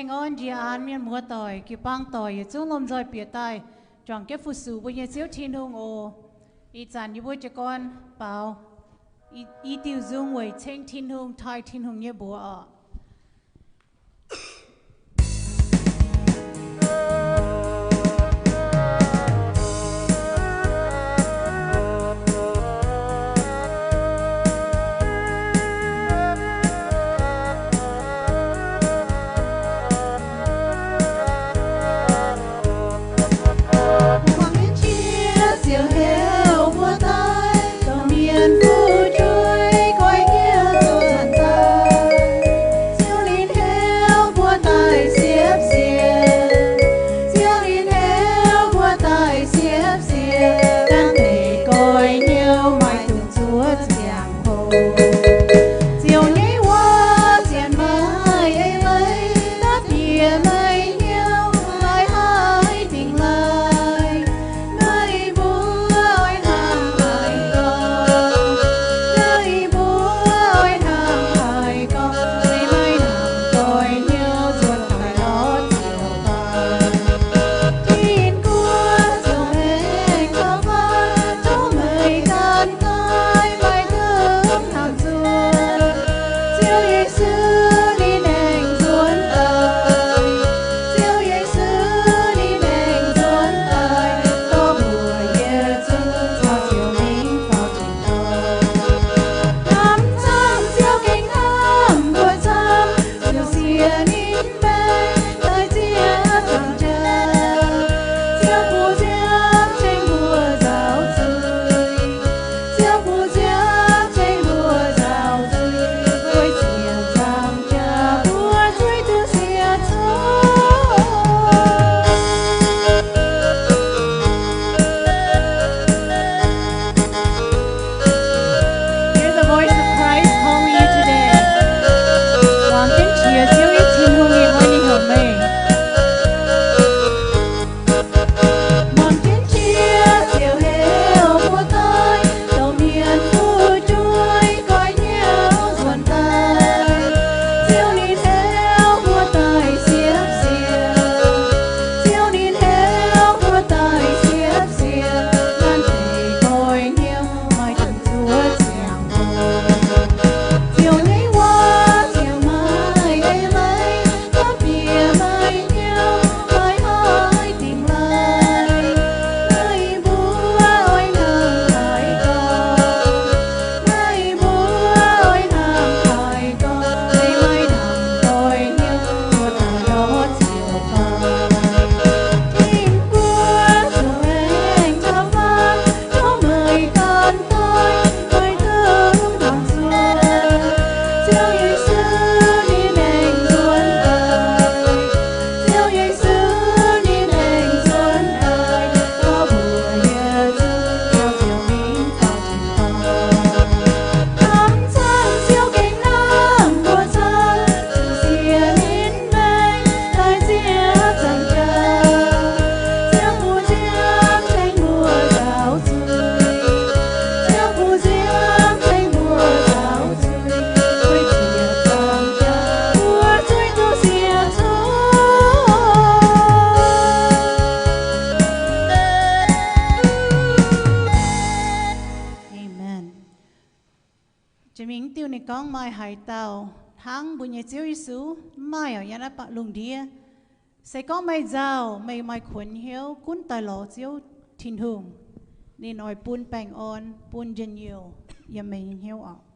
bang on dia an mian mua tỏi ki pang tỏi chung lom roi pia tai chong ke fu su bu ye chiu thin hung o i chan yu bu che kon pao i tiu zung wei cheng thin hung thai thin hung ye bo a mình tiêu này con mai hải tàu tháng buổi nhà chiếu Giêsu mai ở nhà nó bạc lùng đĩa sẽ có mai giàu mai mai khuẩn hiếu cún tài lọ chiếu thiên hùng nên nói buôn bèn on buôn dân nhiều nhà mình hiếu ạ.